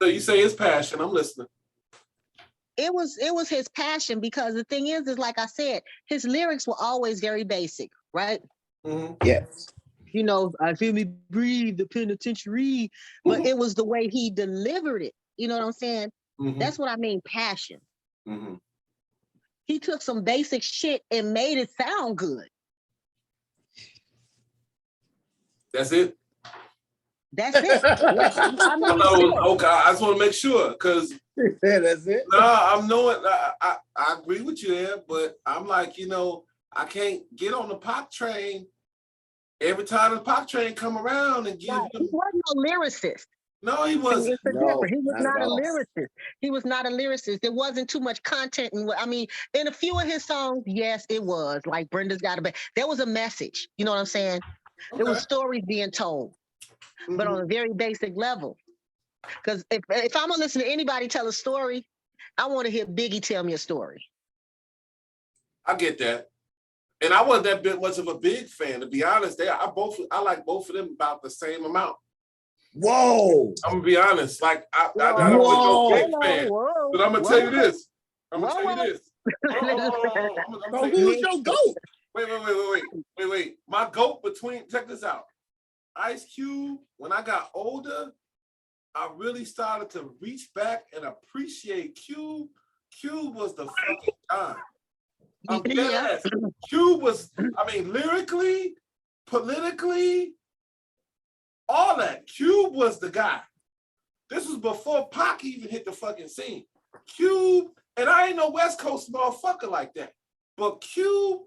So you say his passion. I'm listening. It was his passion, because the thing is like I said, his lyrics were always very basic, right? Mm-hmm. Yes. You know, I feel me breathe the penitentiary, but it was the way he delivered it. You know what I'm saying? Mm-hmm. That's what I mean, passion. Mm-hmm. He took some basic shit and made it sound good. That's it. That's it. I mean, Okay, I just want to make sure, because that's it. No, I'm knowing. I agree with you there, but I'm like, I can't get on the pop train every time the pop train come around and give him. He wasn't a lyricist. No, he wasn't. No, he was not a lyricist. He was not a lyricist. There wasn't too much content. I mean, in a few of his songs, yes, it was. Like Brenda's Got a Bed. There was a message. You know what I'm saying? Okay. There was stories being told, but on a very basic level. Because if I'm gonna listen to anybody tell a story, I want to hear Biggie tell me a story. I get that. And I wasn't that bit much of a big fan, to be honest. I like both of them about the same amount. Whoa! I'm gonna be honest. Like I don't know big fan, but I'm gonna tell you this. So who's your GOAT? Wait. My GOAT check this out. Ice Cube. When I got older, I really started to reach back and appreciate Cube. Cube was the fucking time. I'm dead ass. Cube was, lyrically, politically, all that. Cube was the guy. This was before Pac even hit the fucking scene. Cube, and I ain't no West Coast motherfucker like that. But Cube,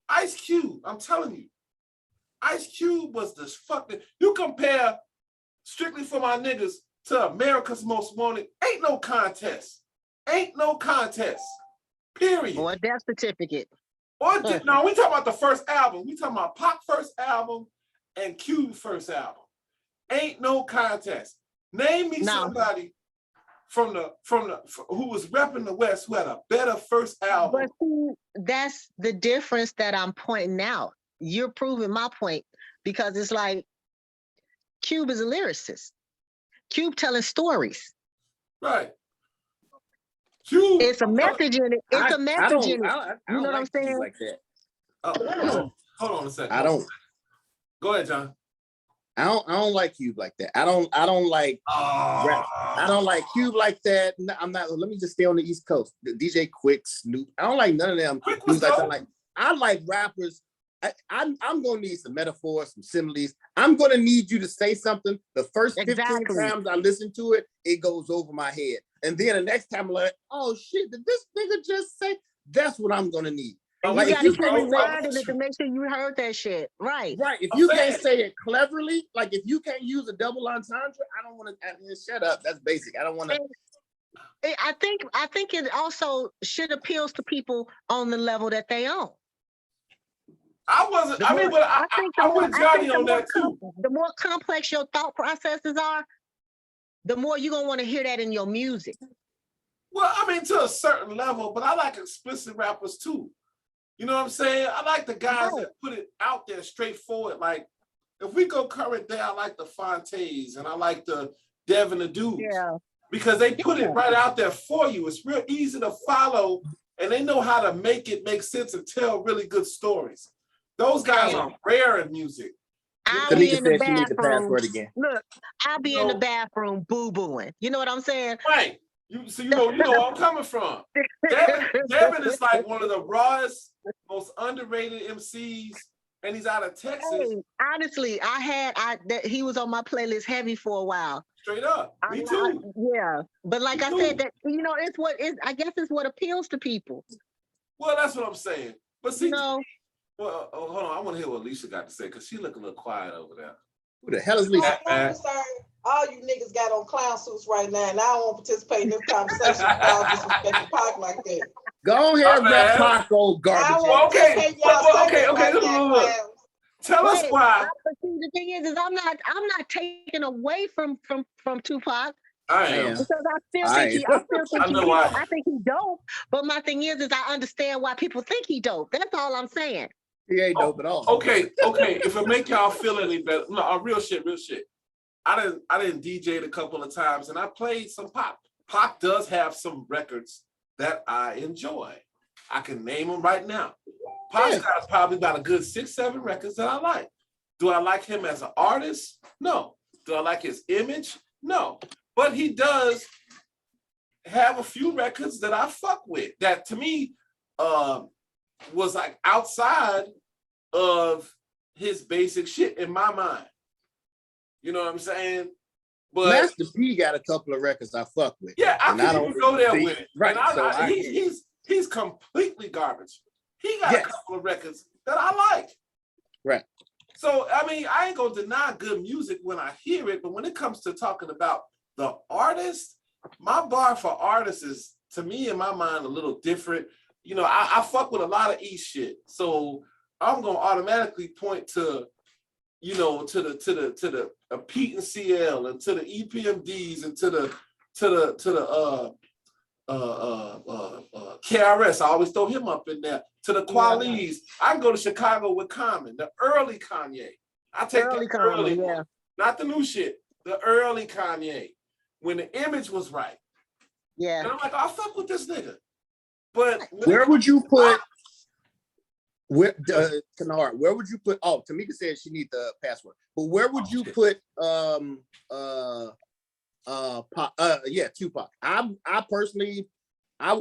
Ice Cube, I'm telling you, Ice Cube was this fucking, you compare Strictly for My Niggas to America's Most Wanted, ain't no contest. Period. Or a death certificate. No, we talking about the first album. We talking about Pac first album and Cube first album. Ain't no contest. Name me somebody from the who was repping the West who had a better first album. But see, that's the difference that I'm pointing out. You're proving my point, because it's like Cube is a lyricist. Cube telling stories. Right. Cube. It's a message in it. It's a message in it. You know what I'm saying? Like that. Hold on a second. I don't. Go ahead, John. I don't like Cube like that. I don't like rap. I don't like Cube like that. No, I'm not. Let me just stay on the East Coast. The DJ Quick, Snoop. I don't like none of them. I like rappers. I'm going to need some metaphors, some similes. I'm going to need you to say something. The first 15 times I listen to it, it goes over my head. And then the next time I'm like, oh shit, did this nigga just say? That's what I'm going to need. And like, you got to keep rewinding it to make sure you heard that shit. Right. Right. If you can't say it cleverly, like if you can't use a double entendre, I don't want to shut up. That's basic. I don't want to. I think it also should appeal to people on the level that they own. I wasn't. I with Johnny on that too. The more complex your thought processes are, the more you're gonna want to hear that in your music. Well, to a certain level, but I like explicit rappers too. You know what I'm saying? I like the guys that put it out there straightforward. Like, if we go current day, I like the Fontes and I like the Devin the Dudes. Yeah. Because they put it right out there for you. It's real easy to follow, and they know how to make it make sense and tell really good stories. Those guys are rare in music. I'll be in the bathroom. Look, I'll be in the bathroom boo-booing. You know what I'm saying? Right. You know where I'm coming from. Devin is like one of the rawest, most underrated MCs, and he's out of Texas. Hey, honestly, he was on my playlist heavy for a while. Straight up. Me too. Yeah. But like I said, that I guess it's what appeals to people. Well, that's what I'm saying. But see, well, hold on. I want to hear what Alicia got to say, because she look a little quiet over there. Who the hell is Alicia? All you niggas got on clown suits right now, and I don't want to participate in this conversation without disrespecting Pac like that. Go ahead, rap Pac, old garbage. Okay. Tell us why. But see, the thing is I'm not taking away from Tupac. I am. Because I think he's dope. But my thing is I understand why people think he's dope. That's all I'm saying. He ain't dope at all. Okay. If it make y'all feel any better, no, real shit. I didn't DJ a couple of times, and I played some Pac. Pac does have some records that I enjoy. I can name them right now. Pac's got probably about a good 6, 7 records that I like. Do I like him as an artist? No. Do I like his image? No. But he does have a few records that I fuck with that to me was like outside of his basic shit in my mind. You know what I'm saying? But Master P got a couple of records I fuck with. Yeah, I can even go there with it. Right. And he's completely garbage. He got a couple of records that I like. Right. So, I mean, I ain't gonna deny good music when I hear it, but when it comes to talking about the artist, my bar for artists is, to me, in my mind, a little different. You know, I fuck with a lot of East shit. So I'm gonna automatically point to, you know, to the Pete and CL and to the EPMDs and to the KRS. I always throw him up in there. To the Qualies. I can go to Chicago with Common, the early Kanye. I take the early one, not the new shit. The early Kanye, when the image was right. Yeah. And I'm like, I fuck with this nigga. But where would you put? Kennard, where would you put? Oh, Tamika said she needs the password. But where would you put? Tupac. I personally,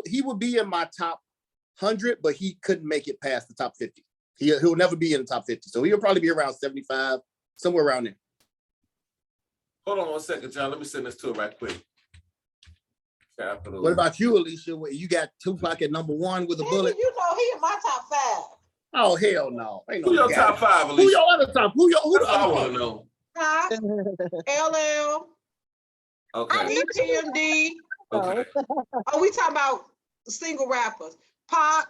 he would be in my top 100, but he couldn't make it past the top 50. He'll never be in the top 50. So he'll probably be around 75, somewhere around there. Hold on 1 second, John. Let me send this to it right quick. What about you, Alicia? You got Tupac at number 1 with a bullet. You know he in my top 5. Oh hell no! Ain't no who your top 5, Alicia? Who your other top? Who the I other want to know. Huh? LL. Okay. EPMD. Okay. Oh, we talking about single rappers. Pop.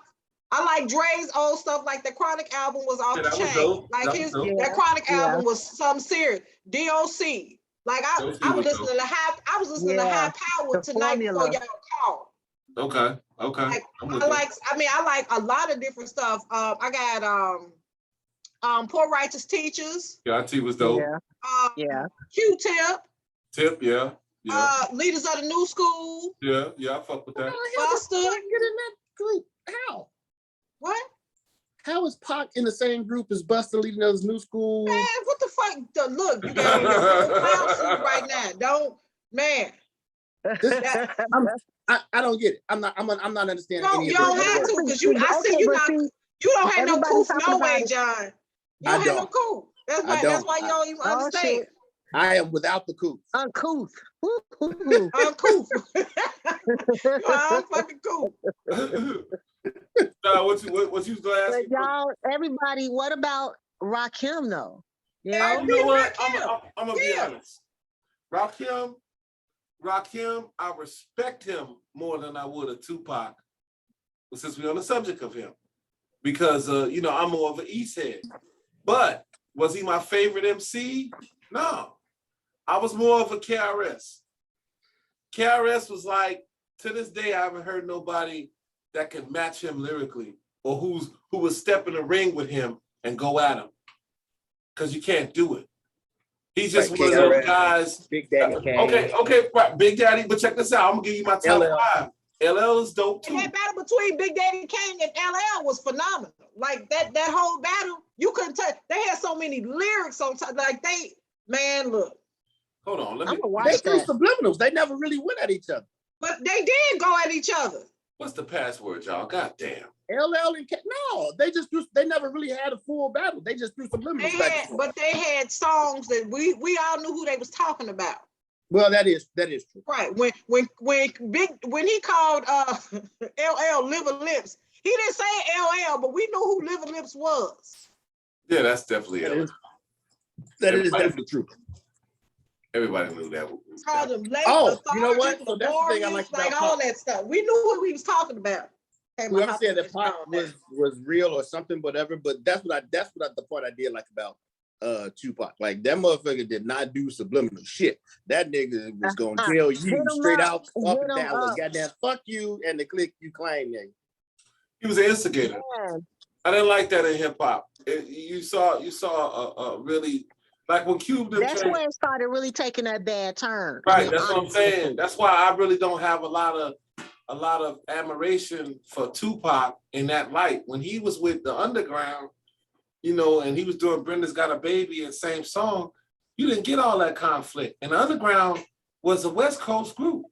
I like Dre's old stuff, like the Chronic album was off the chain. Like that Chronic album was something serious. DOC. Like I was listening to high power tonight before y'all called. Okay. Like, I like a lot of different stuff. I got Poor Righteous Teachers. Yeah, T was dope. Q-Tip. Tip, yeah. Leaders of the New School. Yeah, I fuck with that. Buster. Get in that group. How? What? How is Pac in the same group as Buster Leading of New School? Man, what the fuck? Look, you got on your clown suit right now. Don't, man. I don't get it. I'm not understanding. You don't have to, because you don't have no coof no way, John. You don't have no coof. That's why you don't even understand. I am without the coof. Uncouth. Uncouth. I'm fucking cool. What you was gonna ask? Y'all, everybody, what about Rakim though? You know what? I'm gonna be honest. Rakim, I respect him more than I would a Tupac. But since we're on the subject of him, because I'm more of an East head. But was he my favorite MC? No. I was more of a KRS. KRS was like, to this day, I haven't heard nobody that can match him lyrically, or who would step in the ring with him and go at him. Because you can't do it. He's just one of those guys. Big Daddy Kane. Okay, right. Big Daddy, but check this out. I'm gonna give you my top 5. LL is dope too. And that battle between Big Daddy Kane and LL was phenomenal. Like that whole battle, you couldn't touch. They had so many lyrics on top. Like look. Hold on, they threw subliminals. They never really went at each other. But they did go at each other. What's the password, y'all? God damn. LL and they never really had a full battle. They just threw subliminals. But they had songs that we all knew who they was talking about. Well, that is true. Right. When he called LL Liver Lips, he didn't say LL, but we knew who Liver Lips was. Yeah, that's definitely it. That is definitely true. Everybody knew that. Called him late. You know what? So that's the thing I like about all that stuff. We knew who he was talking about. Whoever said that Pac was real or something, whatever. But that's what the part I did like about Tupac. Like that motherfucker did not do subliminal shit. That nigga was gonna tell you straight out up and down, like, goddamn fuck you and the click you claim, nigga. He was an instigator. I didn't like that in hip hop. You saw a really Like when Cube did. That's when it started really taking that bad turn. Right, that's what I'm saying. That's why I really don't have a lot of admiration for Tupac in that light. When he was with the Underground, you know, and he was doing Brenda's Got a Baby and same song, you didn't get all that conflict. And the Underground was a West Coast group.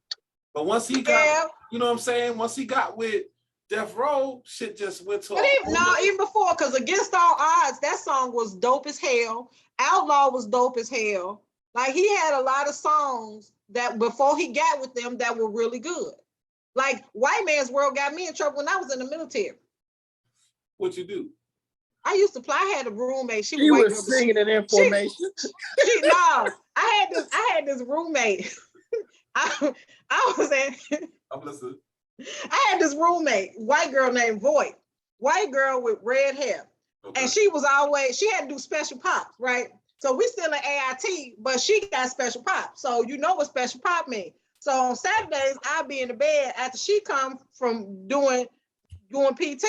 But once he got, you know what I'm saying? Once he got with Death Row, shit just went to even before, because Against All Odds, that song was dope as hell. Outlaw was dope as hell. Like, he had a lot of songs that before he got with them that were really good. Like, White Man's World got me in trouble when I was in the military. What you do? I had a roommate. She was singing in information. No, I had this roommate. I had this roommate, white girl named Voight, white girl with red hair. Okay. And she had to do special pops, right? So we still in AIT, but she got special pops. So you know what special pop means. So on Saturdays, I'd be in the bed after she come from doing PT.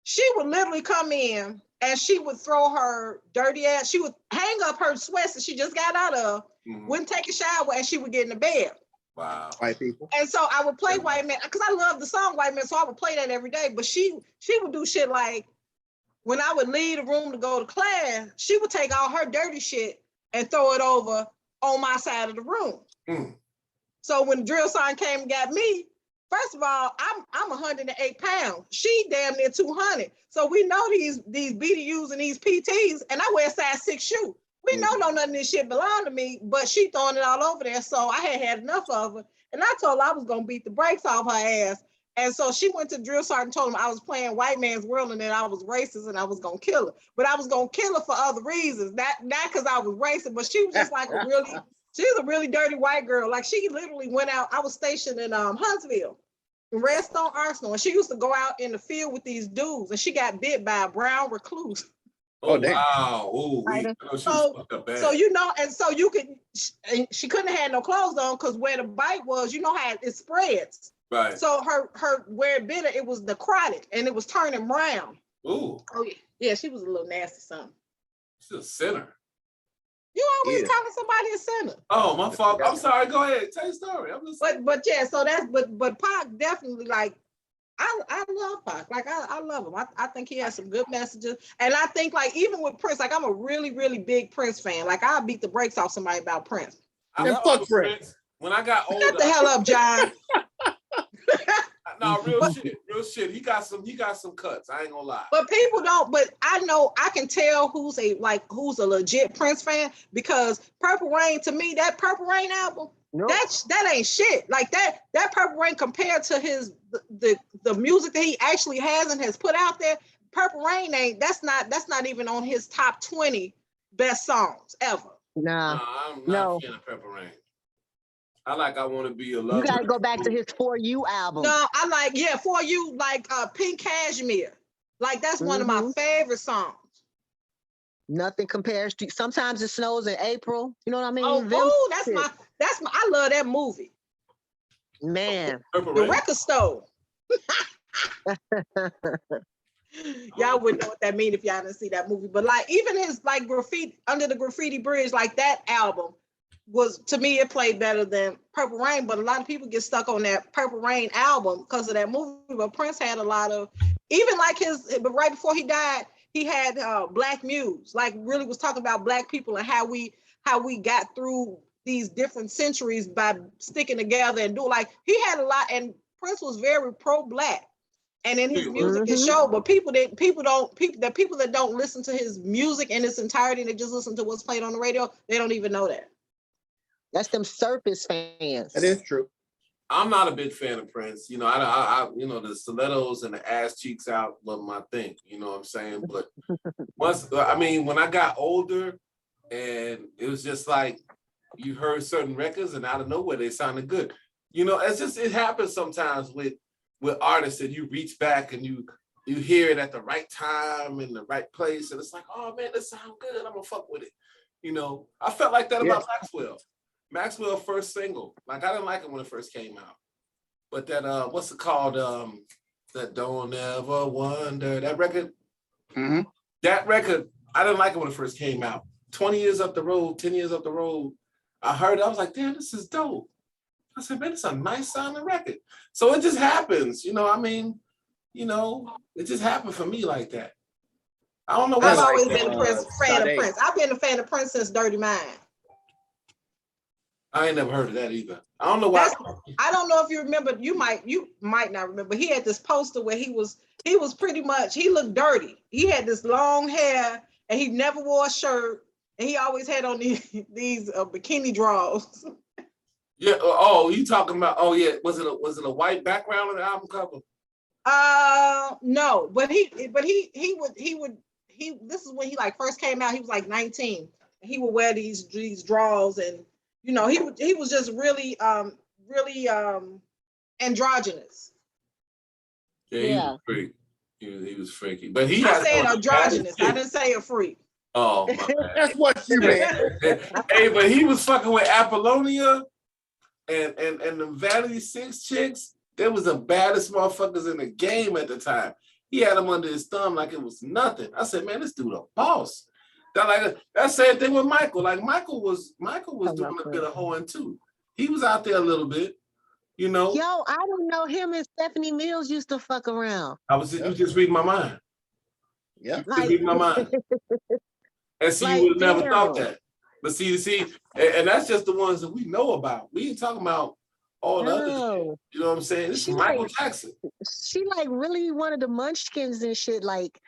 She would literally come in and she would throw her dirty ass. She would hang up her sweats that she just got out of, wouldn't take a shower, and she would get in the bed. Wow. White people. And so I would play White Man because I love the song White Man, so I would play that every day. But she would do shit like when I would leave the room to go to class, she would take all her dirty shit and throw it over on my side of the room. So when the drill sergeant came and got me, first of all, I'm 108 pounds. She damn near 200. So we know these BDUs and these PTs, and I wear a size 6 shoe. We know none of this shit belong to me, but she throwing it all over there. So I had enough of her. And I told her I was going to beat the brakes off her ass. And so she went to the drill sergeant and told him I was playing White Man's World and that I was racist and I was going to kill her. But I was going to kill her for other reasons. Not because I was racist, but she was just like she's a really dirty white girl. Like, she literally went out. I was stationed in Huntsville, in Redstone Arsenal. And she used to go out in the field with these dudes. And she got bit by a brown recluse. Oh, damn. Wow. Ooh, so you know, and so you could, she couldn't have had no clothes on because where the bite was, you know how it spreads. Right. So her where it bit her, it was necrotic and it was turning brown. Ooh. Oh yeah, she was a little nasty something. She's a sinner. You always calling somebody a sinner. Oh, my fault. I'm sorry. Go ahead. Tell your story. But yeah, so that's but Pac definitely, like, I love Pac. Like, I love him. I think he has some good messages. And I think, like, even with Prince, like, I'm a really, really big Prince fan. Like, I'll beat the brakes off somebody about Prince. Fuck Prince. When I got older. Shut the hell up, John. No, real shit. He got some cuts. I ain't gonna lie. But people don't. But I know I can tell who's a legit Prince fan, because Purple Rain, to me, that Purple Rain album, that ain't shit. Like that Purple Rain compared to the music that he actually has and has put out there, Purple Rain ain't. That's not even on his top 20 best songs ever. Nah, I'm not a fan of Purple Rain. I Want to Be Your Lover. You gotta go back to his For You album. No, I like, For You, like Pink Cashmere. Like, that's one of my favorite songs. Nothing compares to Sometimes It Snows in April. You know what I mean? Oh, that's my I love that movie. Man. The Record Store. Y'all wouldn't know what that means if y'all didn't see that movie. But like, even his like Graffiti, Under the Graffiti Bridge, like that album was, to me, it played better than Purple Rain. But a lot of people get stuck on that Purple Rain album because of that movie. But Prince had a lot of, even like but right before he died, he had Black Muse, like really was talking about Black people and how we got through these different centuries by sticking together and do, like, he had a lot. And Prince was very pro-Black. And in his music, it showed. But people that don't listen to his music in its entirety, they just listen to what's played on the radio, they don't even know that. That's them surface fans. That is true. I'm not a big fan of Prince. You know, I the stilettos and the ass cheeks out was my thing. You know what I'm saying? But when I got older, and it was just like you heard certain records, and out of nowhere they sounded good. You know, it happens sometimes with artists, and you reach back and you hear it at the right time in the right place, and it's like, oh man, this sounds good. I'm gonna fuck with it. You know, I felt like that about Maxwell. Maxwell first single, like, I didn't like it when it first came out, but that what's it called? That Don't Ever Wonder, that record. That record, I didn't like it when it first came out, 20 years up the road, 10 years up the road, I heard it. I was like, damn, this is dope. I said, man, it's a nice sounding record. So it just happens, you know. I mean, you know, it just happened for me like that. I don't know. I've always been a fan of Prince. I've been a fan of Prince since Dirty Mind. I ain't never heard of that either. I don't know why. I don't know if you remember. You might not remember. He had this poster where he was pretty much, he looked dirty. He had this long hair and he never wore a shirt, and he always had on these bikini drawers. Yeah. Oh, you talking about? Oh, yeah. Was it a white background on the album cover? No, but he would. This is when he like first came out. He was like 19. He would wear these drawers, and you know, he was just really androgynous. Yeah, he was freak. He was freaky, but he. I said androgynous. I didn't say a freak. Oh, my bad. That's what you meant. Hey, but he was fucking with Apollonia and the Vanity 6 chicks. They was the baddest motherfuckers in the game at the time. He had them under his thumb like it was nothing. I said, man, this dude a boss. That same thing with Michael. Like Michael was doing a bit of hoeing too. He was out there a little bit, you know. Yo, I don't know, him and Stephanie Mills used to fuck around. You just reading my mind. Yeah. Like, reading my mind. And see, you would have never thought that. But see, and that's just the ones that we know about. We ain't talking about all the other shit. You know what I'm saying? This is Michael Jackson. She like really one of the munchkins and shit, like.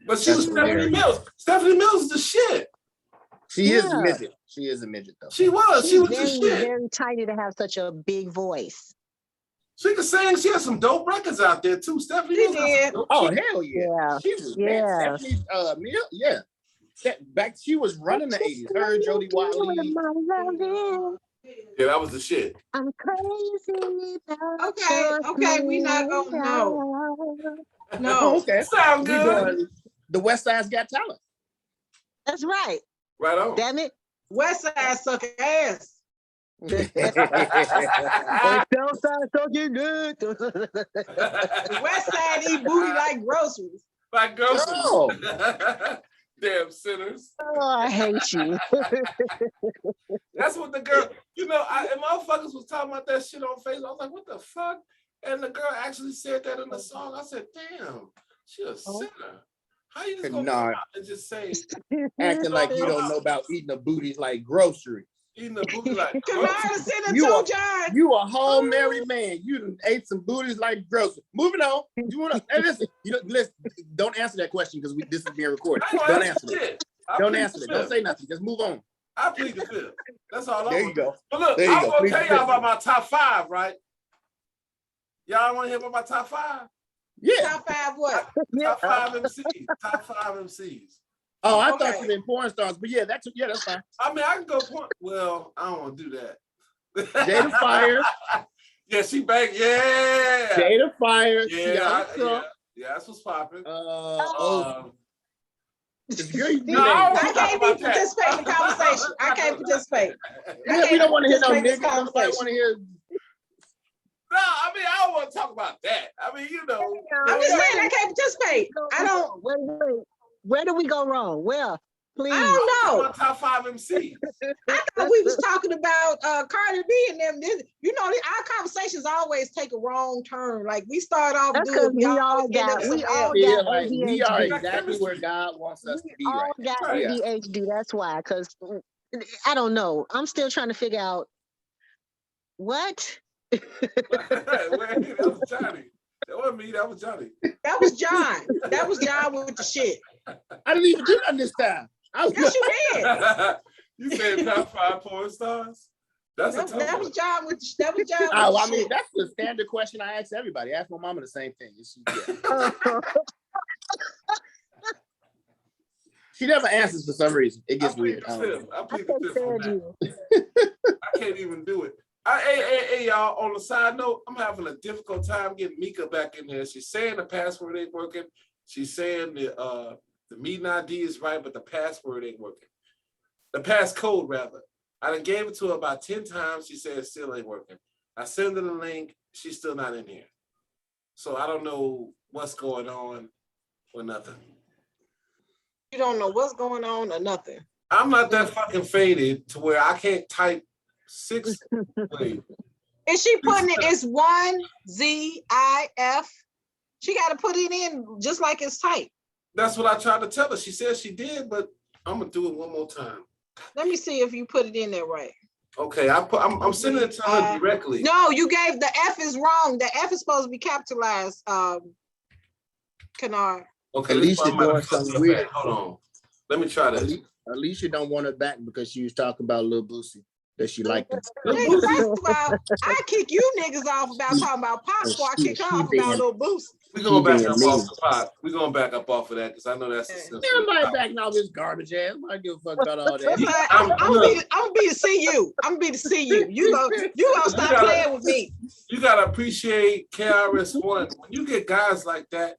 But she was Stephanie Mills. Stephanie Mills is the shit. She is a midget. She is a midget though. She was very, the shit. Very tiny to have such a big voice. She could sing. She has some dope records out there too. Stephanie Mills. Oh hell yeah. Yeah. She was Stephanie Mills. Yeah. Back she was running the 80s. Her, Jody Watley. Yeah, that was the shit. I'm crazy. Okay, we not gonna know. No, okay. Sound good. The West Side's Got Talent. That's right. Right on. Damn it. West Side suck ass. South Side sucking good. The West Side eat booty like groceries. Like groceries. Oh. Damn sinners. Oh, I hate you. That's what the girl, you know, and motherfuckers was talking about that shit on Facebook. I was like, what the fuck? And the girl actually said that in the song. I said, damn, she a sinner. How you just gonna come out and just say acting like you don't know about eating a booty like groceries? Eating a booty like you a whole married man. You done ate some booties like groceries. Moving on. You wanna listen? Don't answer that question because this is being recorded. Don't answer that. Don't answer that. Don't say nothing. Just move on. I plead the fifth. That's all. There you go. But look, I'm gonna tell y'all about my top 5, right? Y'all want to hear about my top 5? Yeah. Top 5 what? Top 5 MCs. Top 5 MCs. Oh, I thought you meant porn stars, but yeah, that's fine. I mean, I can go porn. Well, I don't want to do that. Jada Fire. Yeah, she bang. Yeah. Jada Fire. Yeah, that's what's popping. I can't participate in the conversation. I can't participate. We don't want to hear no niggas. Nobody want to hear. No, I mean, I don't want to talk about that. I mean, you know. I'm just saying I can't participate. I don't. Wait. Where did we go wrong? Well, please. I don't know. Top 5 MCs. I thought we was talking about Cardi B and them. You know, our conversations always take a wrong turn. Like we start off doing. We all got ADHD. We are exactly where God wants us to be. We all got ADHD. That's why. Because I don't know. I'm still trying to figure out what. That was Johnny. That wasn't me. That was Johnny. That was John. That was John with the shit. I didn't even do that this time. Yes, you did. You said top 5 porn stars? That was John with the shit. I mean, that's the standard question I ask everybody. I ask my mama the same thing. She never answers for some reason. It gets weird. I can't even do it. Hey, y'all, on the side note, I'm having a difficult time getting Mika back in here. She's saying the password ain't working. She's saying the meeting ID is right, but the password ain't working. The passcode, rather. I done gave it to her about 10 times. She said it still ain't working. I send her the link. She's still not in here. So I don't know what's going on or nothing. You don't know what's going on or nothing. I'm not that fucking faded to where I can't type 6. Wait. Is she putting it? It's 1ZIF. She got to put it in just like it's typed. That's what I tried to tell her. She said she did, but I'm gonna do it one more time. Let me see if you put it in there right. Okay, I'm sending it to her directly. No, you gave the F is wrong. The F is supposed to be capitalized. Kennard. Okay, Alicia doing something weird. Hold on. Let me try this. Alicia don't want her back because she was talking about Lil Boosie that she liked him. Nigga, first of all, I kick you niggas off about talking about Pop before I kick her off about Lil Boosie. We're gonna back up off the pot. We're gonna back up off of that because I know that's Everybody backing off this garbage ass. I give a fuck about all that. I'm gonna be the CU. I'm gonna be the CU. You gonna stop playing with me. You gotta appreciate KRS-One. When you get guys like that,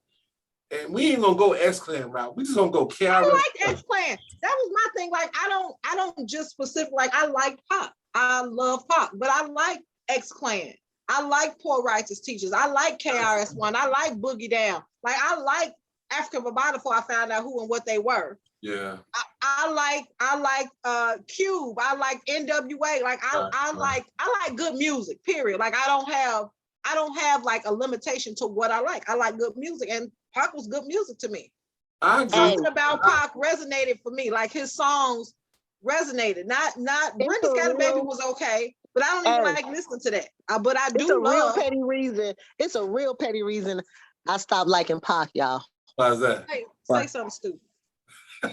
and we ain't gonna go X-Clan route. We just gonna go KRS-One. I like X-Clan. That was my thing. Like I don't just specific. Like I like Pop. I love Pop, but I like X-Clan. I like Poor Righteous Teachers. I like KRS-One. I like Boogie Down. Like I like African Bambaataa before I found out who and what they were. Yeah. I like Cube. I like NWA. Like I like good music. Period. Like I don't have like a limitation to what I like. I like good music, and Pac was good music to me. Something about Pac resonated for me. Like his songs resonated. Not Brenda's Got a Baby was okay. But I don't even like listening to that. But I do it's a love. Real petty reason. It's a real petty reason I stopped liking Pac, y'all. Why is that? Hey, say something stupid.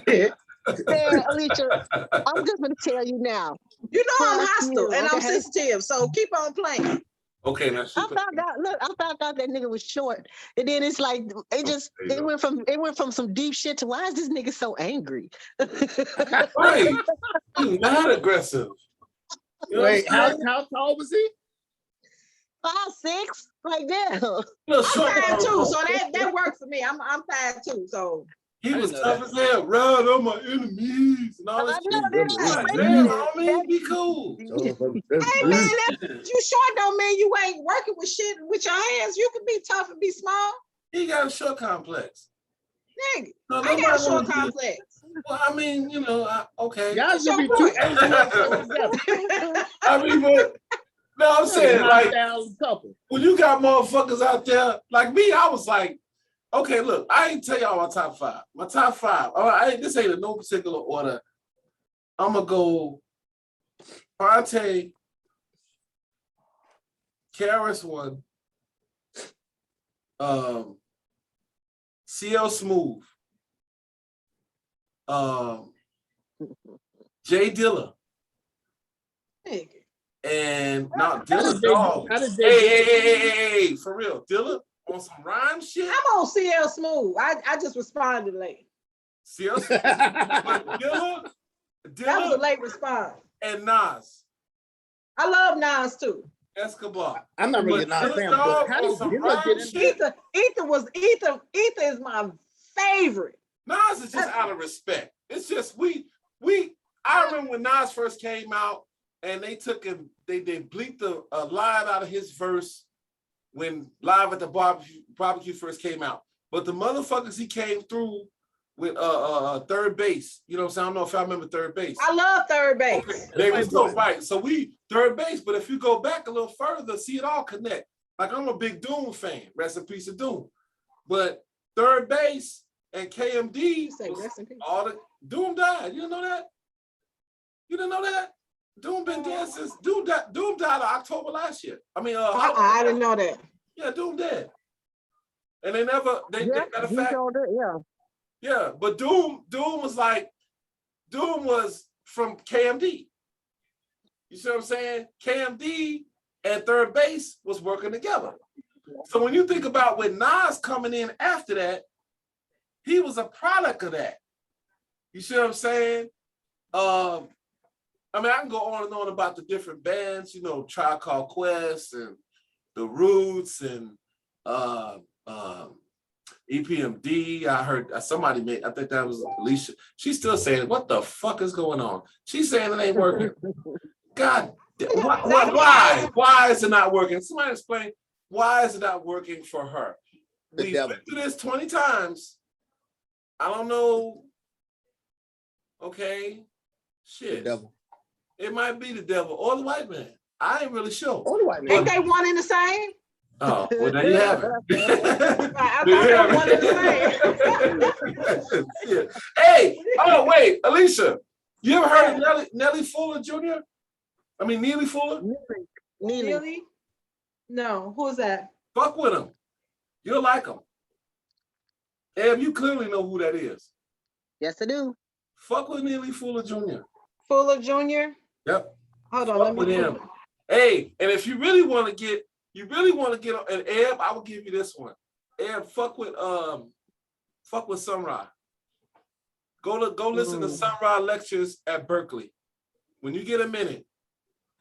Yeah, Alicia, I'm just gonna tell you now. You know I'm hostile and I'm sensitive, so keep on playing. Okay, now I found out that nigga was short, and then it's like it went from some deep shit to why is this nigga so angry? Right, he's not aggressive. You know Wait, how tall was he? 5'6", like that. I'm 5'2", so that worked for me. I'm 5'2", so he was tough as hell. Run on my enemies and all this shit. Damn, homie, be cool. Hey man, you short don't mean you ain't working with shit with your hands. You can be tough and be small. He got a short complex. Nigga, I got a short complex. Well, I mean, you know, okay. Y'all should be too together. I mean, but no, I'm saying like when you got motherfuckers out there like me, I was like, okay, look, I ain't tell y'all my top 5. My top 5. All right, this ain't in no particular order. I'm gonna go Fonte, KRS-One, CL Smooth, Jay Dilla, and not Dilla dog. Hey, for real, Dilla on some rhyme shit. I'm on CL Smooth. I just responded late. CL Smooth, Dilla, that was a late response. And Nas. I love Nas too. Escobar. I'm not really a Nas fan, but how did Dilla get in? Ether is my favorite. Nas is just out of respect. It's just I remember when Nas first came out and they took him, they bleeped the line out of his verse when Live at the Barbecue first came out. But the motherfuckers he came through with Third Base. You know what I'm saying? I don't know if y'all remember Third Base. I love Third Base. Okay. They was so right. So we Third Base, but if you go back a little further, see it all connect. Like I'm a big Doom fan. Rest in peace of Doom. But Third Base and KMD all the Doom died. You didn't know that? You didn't know that? Doom been dead since Doom died in October last year. I mean, I didn't know that. Yeah, Doom dead. And they matter of fact, yeah, but Doom was from KMD. You see what I'm saying? KMD and Third Base was working together. So when you think about when Nas coming in after that, he was a product of that. You see what I'm saying? I mean, I can go on and on about the different bands, you know, Tribe Called Quest and The Roots and EPMD. I heard somebody I think that was Alicia. She's still saying, what the fuck is going on? She's saying it ain't working. God, why? Why is it not working? Somebody explain, why is it not working for her? We've been through this 20 times. I don't know. Okay. Shit. The devil. It might be the devil or the white man. I ain't really sure. Or the white man. Ain't they one in the same? Oh, well, there you have it. I thought they were one in the same. Yeah. Hey, oh, wait, Alicia, you ever heard of Nelly Fuller Jr.? I mean, Neely Fuller? Neely? No, who is that? Fuck with him. You'll like him. Em, you clearly know who that is. Yes, I do. Fuck with Neely Fuller Jr. Fuller Jr.? Yep. Hold on, Fuck with him. Hey, and if you really want to get an Eb, I will give you this one. Eb, fuck with Sun Ra. Go listen to Sun Ra lectures at Berkeley when you get a minute.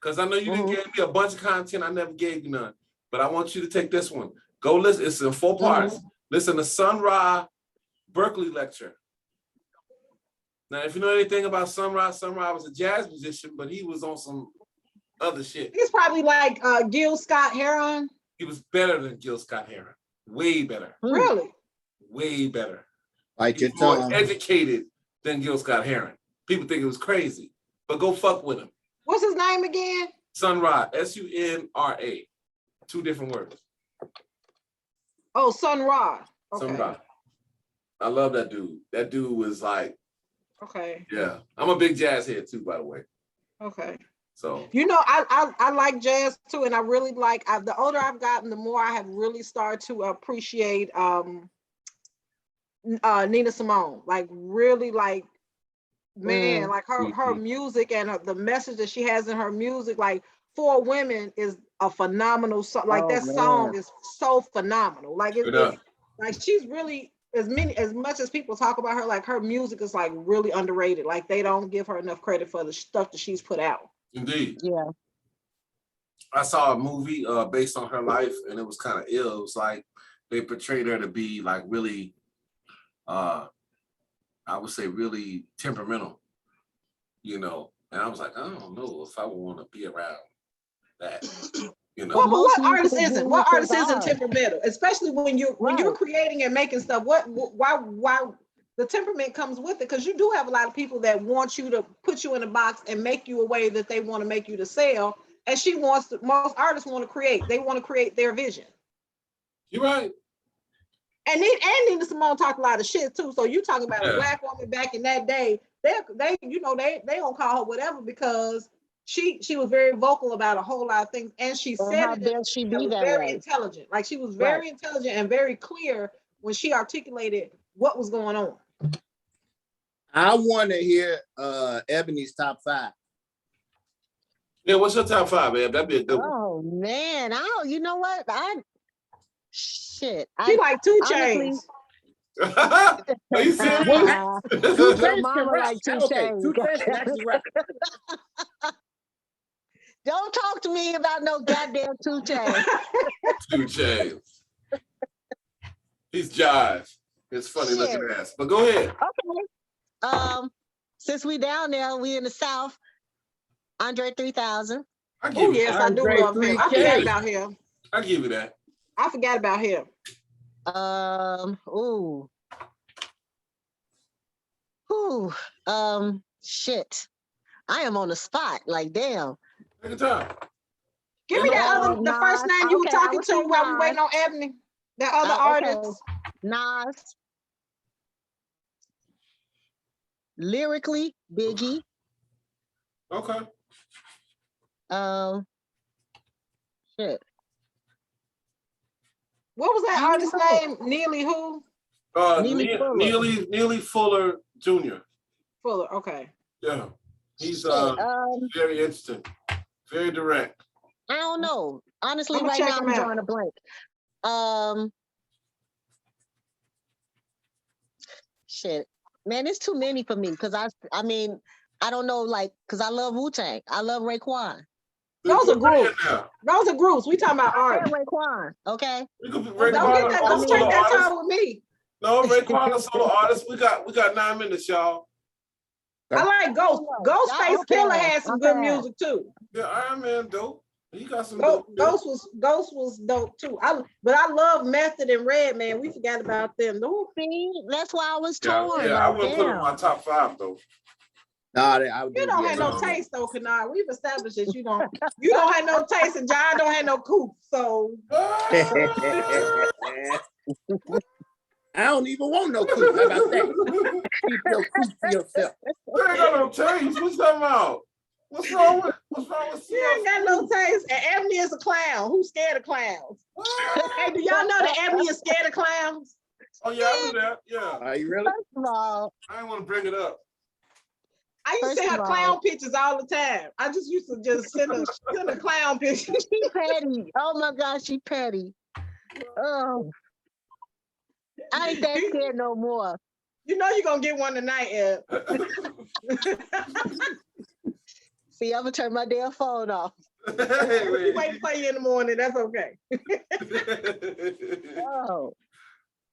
Because I know you didn't give me a bunch of content. I never gave you none. But I want you to take this one. Go listen. It's in 4 parts. Listen to Sun Ra Berkeley lecture. Now, if you know anything about Sun Ra was a jazz musician, but he was on some other shit. He's probably like Gil Scott-Heron. He was better than Gil Scott-Heron. Way better. Really? Way better. Like He's more educated than Gil Scott-Heron. People think it was crazy, but go fuck with him. What's his name again? Sun Ra, S-U-N-R-A. 2 different words. Oh, Sun Ra. Okay. Sun Ra. I love that dude. That dude was like, okay. Yeah. I'm a big jazz head too, by the way. Okay. So you know, I like jazz too, and I really like. The older I've gotten, the more I have really started to appreciate Nina Simone. Like really, like man, like her music and the message that she has in her music. Like For Women is a phenomenal song. Like that song is so phenomenal. Like it's like she's really as much as people talk about her. Like her music is like really underrated. Like they don't give her enough credit for the stuff that she's put out. Indeed. Yeah. I saw a movie based on her life, and it was kind of ill. It was like they portrayed her to be like really, I would say really temperamental, you know. And I was like, I don't know if I would want to be around that, you know. Well, but what artist isn't? What artist isn't temperamental? Especially when you're creating and making stuff. Why the temperament comes with it? Because you do have a lot of people that want you to put you in a box and make you a way that they want to make you to sell. And most artists want to create. They want to create their vision. You're right. And Nina Simone talk a lot of shit too. So you talking about a Black woman back in that day? They don't call her whatever because she was very vocal about a whole lot of things, and she said she was very intelligent. Like she was very intelligent and very clear when she articulated what was going on. I want to hear Ebony's top 5. Yeah, what's your top 5, man? That'd be a good one. Oh man, you know what? She like 2 Chainz. Are you serious? 2 Chainz Mama can rap. like 2 Okay, Chainz. 2 Chainz can actually rap. Don't talk to me about no goddamn 2 Chainz. 2 Chainz. He's jive. It's funny looking ass. But go ahead. Okay. Since we down there, we in the South. Andre 3000. Oh yes, I do love him. I forgot about him. I give you that. I forgot about him. Shit. I am on the spot. Like damn. Take your time. Give me that the first name you were talking to while we waiting on Ebony. That other artist. Nas. Lyrically, Biggie. Okay. Shit. What was that artist's name? Neely who? Neely Fuller Jr. Fuller, okay. Yeah. He's very interesting. Very direct. I don't know. Honestly, right now I'm drawing a blank. Shit. Man, it's too many for me because I mean, I don't know, like, because I love Wu-Tang. I love Raekwon. Those are groups. Those are groups. We talking about art. Raekwon, okay? Don't take that time with me. No, Raekwon is solo artist. We got 9 minutes, y'all. I like Ghost. Ghostface Killer had some good music too. Yeah, Iron Man dope. He got some Ghost was dope too. But I love Method and Redman. We forgot about them. See, that's why I was torn. Yeah, I wouldn't put him in my top 5 though. Nah, I would You don't have no taste though, Kanard. We've established that you don't have no taste, and John don't have no coop. So I don't even want no coop. How about that? Keep your coop to yourself. You ain't got no taste. What's that about? What's wrong with you ain't got no taste? And Ebony is a clown. Who's scared of clowns? Hey, do y'all know that Ebony is scared of clowns? Oh yeah, I knew that. Yeah. Are you really? First of all, I didn't want to bring it up. I used to have clown pictures all the time. I just used to just send a clown picture. she petty. Oh my gosh, she petty. Oh, I ain't that scared no more. You know you're gonna get one tonight, Ed. See, I'm gonna turn my damn phone off. We wait for you in the morning. That's okay. Oh,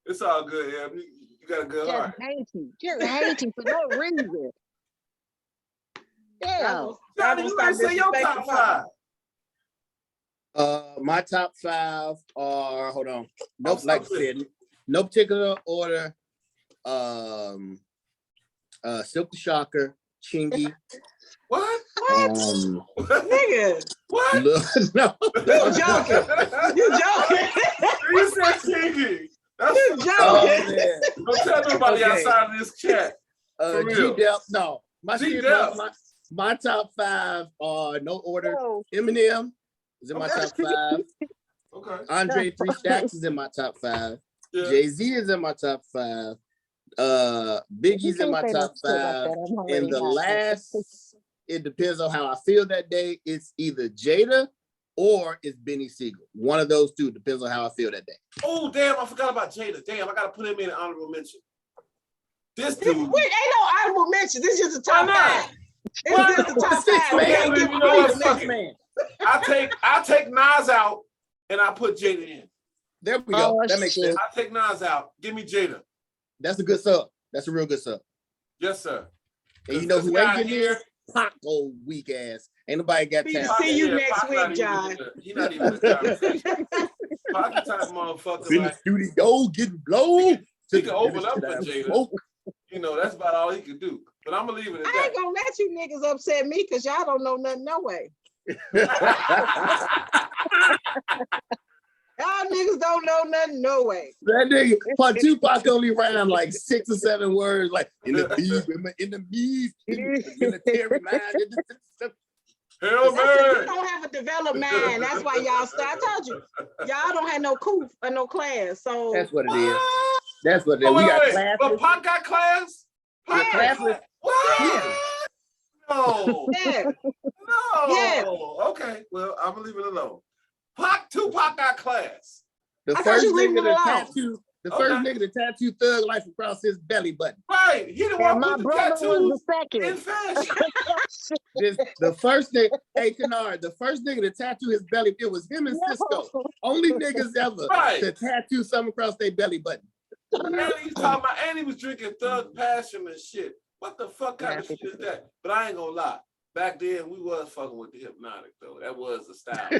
It's all good, yeah. You got a good heart. Just hate you for no reason. Yeah. Johnny, you gotta say your top five. My top five are, hold on. Nope, like I said, no particular order. Silk the Shocker, Chingy. What? Nigga. What? No. You joking. You joking. You said Chingy. You joking. Don't tell nobody outside of this chat. G-Dep, no. My top five are no order. Oh. Eminem is in my top five. Okay. Andre 3 Stacks is in my top five. Yeah. Jay-Z is in my top five. Biggie's in my top five. And the last, it depends on how I feel that day. It's either Jada or it's Benny Siegel. One of those two, depends on how I feel that day. Oh, damn, I forgot about Jada. Damn, I gotta put him in an honorable mention. This dude. Wait, ain't no honorable mention. This is just a top five. It's just a top Six five. man. You know what? Six Fuck it. man. I take Nas out and I put Jada in. There we go. Oh, that makes shit. sense. I take Nas out. Give me Jada. That's a good sub. That's a real good sub. Yes, sir. And you know who ain't getting here? Pac, old weak ass. Ain't nobody got time. See you next week, John. He's not even in the conversation. Pocket time, motherfucker. In the Like, studio getting blown. he can open up for Jada. You know, that's about all he can do. But I'm gonna leave it at I ain't gonna let you niggas upset me because y'all don't know nothing no way. Y'all niggas don't know nothing no way. That nigga, but Tupac only ran like 6 or 7 words, like in the beef, in the military mind. Hell, You don't have a developed mind. That's why y'all start. I told you, y'all don't have no cool or no class. So that's what it is. That's what it is. Oh, We got wait. classes. But Pac got class? Yeah, classes. What? Yeah. No. yeah. No. Yeah. Okay. Well, I'm gonna leave it alone. Tupac got class. The I first thought you leave nigga it to alone. tattoo, the first nigga to tattoo Thug Life across his belly button. Right. He the And one my put the brother was tattoos the in second. fashion. The first nigga, hey Kennard, the first nigga to tattoo his belly, it was him and Cisco. Only niggas ever to tattoo something across their belly button. And he's talking about, and he was drinking Thug Passion and shit. What the fuck kind of shit is that? But I ain't gonna lie. Back then, we was fucking with the Hypnotic, though. That was the style. You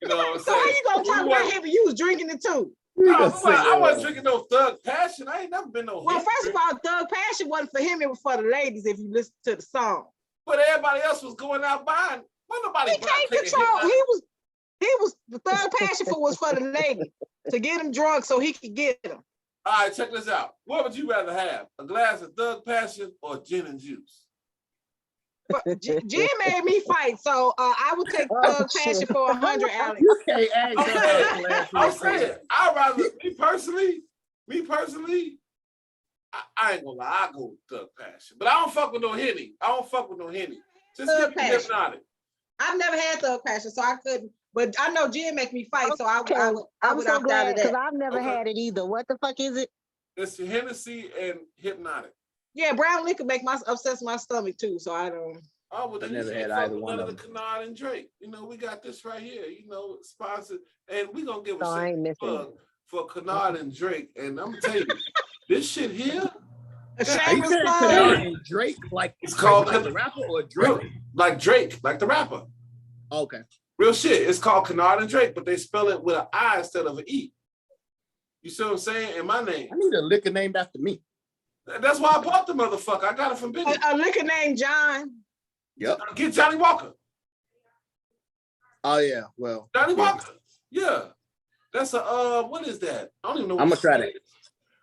know what I'm saying? So how you gonna talk about him? You was drinking it too. I wasn't drinking no Thug Passion. I ain't never been no. Well, first of all, Thug Passion wasn't for him. It was for the ladies. If you listen to the song, but everybody else was going out buying. Well, nobody. He can't control. He was the Thug Passion was for the ladies to get him drunk so he could get them. All right, check this out. What would you rather have? A glass of Thug Passion or gin and juice? Jim made me fight, so I would take Thug Passion for 100, Alex. You can't ask. I'm saying, I'd rather, me personally, I ain't gonna lie, I go with Thug Passion. But I don't fuck with no Henny. Just Thug give me Hypnotic. I've never had Thug Passion, so I couldn't. But I know Jim make me fight, so I would so opt out glad of because that. I've never had it either. What the fuck is it? It's Hennessy and Hypnotic. Yeah, brown liquor make upsets my stomach too, so I don't. Oh, well, then I you never can't had fuck either with one none of of the Canard and Drake. You know, we got this right here. You know, sponsored, and we gonna give a plug for Canard and Drake. And I'm gonna tell you, this shit here. Are you saying Canard and Drake like it's called like the rapper or Drake? Like Drake, like the rapper. Okay. Real shit. It's called Canard and Drake, but they spell it with an I instead of an E. You see what I'm saying? In my name. I need a liquor named after me. That's why I bought the motherfucker. I got it from Benny. A liquor named John. Yep. Get Johnny Walker. Oh yeah. Well. Johnny Walker. Yeah. That's a what is that? I don't even know. I'm gonna try that.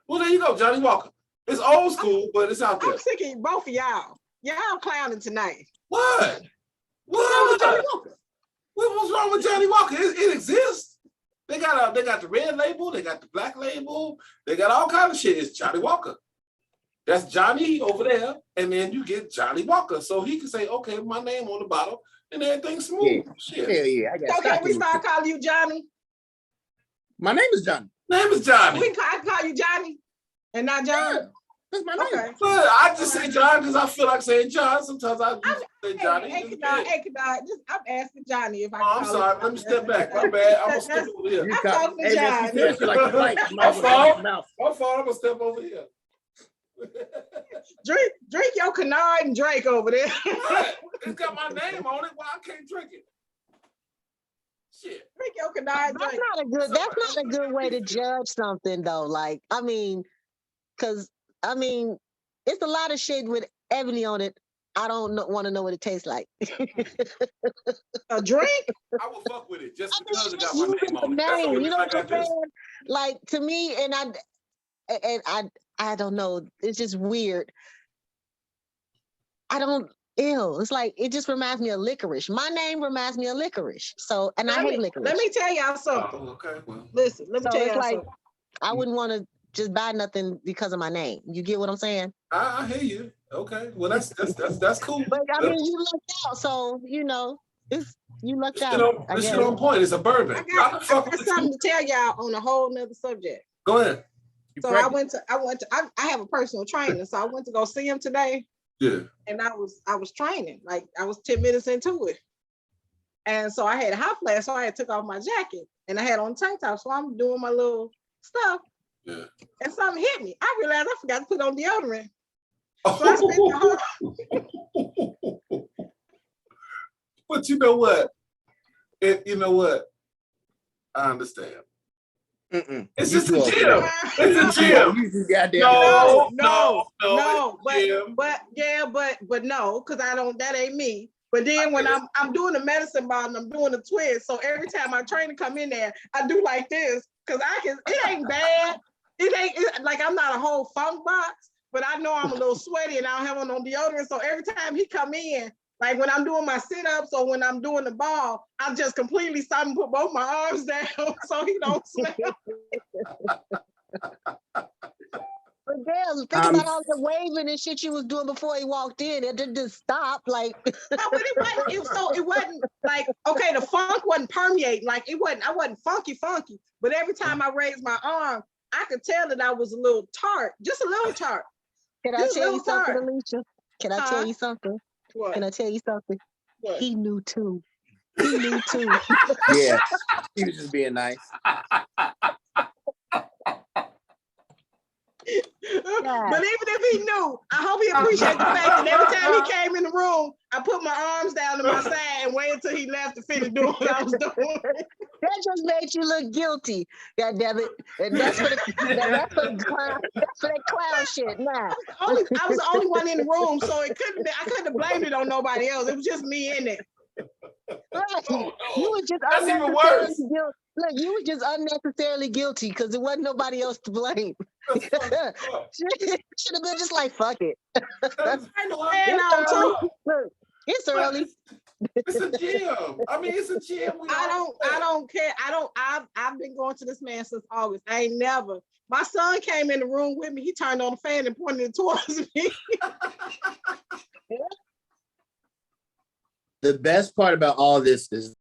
Well, there you go, Johnny Walker. It's old school, but it's out there. I'm sick of both of y'all. Y'all clowning tonight. What? What? What's wrong with Johnny Walker? It exists. They got the red label, they got the black label, they got all kind of shit. It's Johnny Walker. That's Johnny over there, and then you get Johnny Walker. So he can say, okay, my name on the bottle, and everything's smooth. Yeah. Shit. Yeah. So can we start calling you Johnny? My name is Johnny. Name is Johnny. I can call you Johnny and not John? Yeah, that's my name. Okay. But I just say John because I feel like saying John. Sometimes I just say Johnny. Hey, I'm asking Johnny if I I'm sorry. Let me step back. My bad. I'm going to step over here. My fault. I'm going to step over here. Drink your canard and Drake over there. It's got my name on it. Why I can't drink it? Shit. Drink your canard and Drake. That's not a good way to judge something though. Like, I mean, because it's a lot of shit with ebony on it. I don't want to know what it tastes like. A drink? I will fuck with it just because it got my name on it. You know what I'm saying? Like, to me, and I don't know. It's just weird. It's like, it just reminds me of licorice. My name reminds me of licorice. So, and I hate licorice. Let me tell y'all something. Oh, okay. Well. Listen, let me tell y'all something. I wouldn't want to just buy nothing because of my name. You get what I'm saying? I hear you. Okay. Well, that's cool. But I mean, you lucked out, so you lucked out. This shit on point. It's a bourbon. I got something to tell y'all on a whole nother subject. Go ahead. So I have a personal trainer, so I went to go see him today. Yeah. And I was training, like I was 10 minutes into it. And so I had a hot flash, so I had took off my jacket and I had on tank top. So I'm doing my little stuff. Yeah. And something hit me. I realized I forgot to put on deodorant. So I spent the whole But you know what? I understand. It's just a gym. It's a gym. But no, because that ain't me. But then when I'm doing the medicine ball and I'm doing the twist, so every time my trainer come in there, I do like this because it ain't bad. Like I'm not a whole funk box, but I know I'm a little sweaty and I don't have on no deodorant. So every time he come in, like when I'm doing my sit-ups or when I'm doing the ball, I just completely stop and put both my arms down so he don't smell. But damn, think about all the waving and shit you was doing before he walked in. It didn't stop. Like, no, but it wasn't like, okay, the funk wasn't permeating. Like I wasn't funky. But every time I raised my arm, I could tell that I was a little tart, just a little tart. Can I tell you something, Alicia? Can I tell you something? What? Can I tell you something? What? He knew too. Yeah, he was just being nice. But even if he knew, I hope he appreciated the fact that every time he came in the room, I put my arms down to my side and waited until he left to finish doing what I was doing. That just made you look guilty. God damn it! And that's for that clown shit. Nah. I was the only one in the room, so I couldn't have blamed it on nobody else. It was just me in it. Right. You was just That's even worse. Look, you were just unnecessarily guilty because there wasn't nobody else to blame. Should have been just like, fuck it. It's early. It's a gym. I mean, it's a gym. I don't care. I've been going to this man since August. I ain't never. My son came in the room with me. He turned on the fan and pointed it towards me. The best part about all this is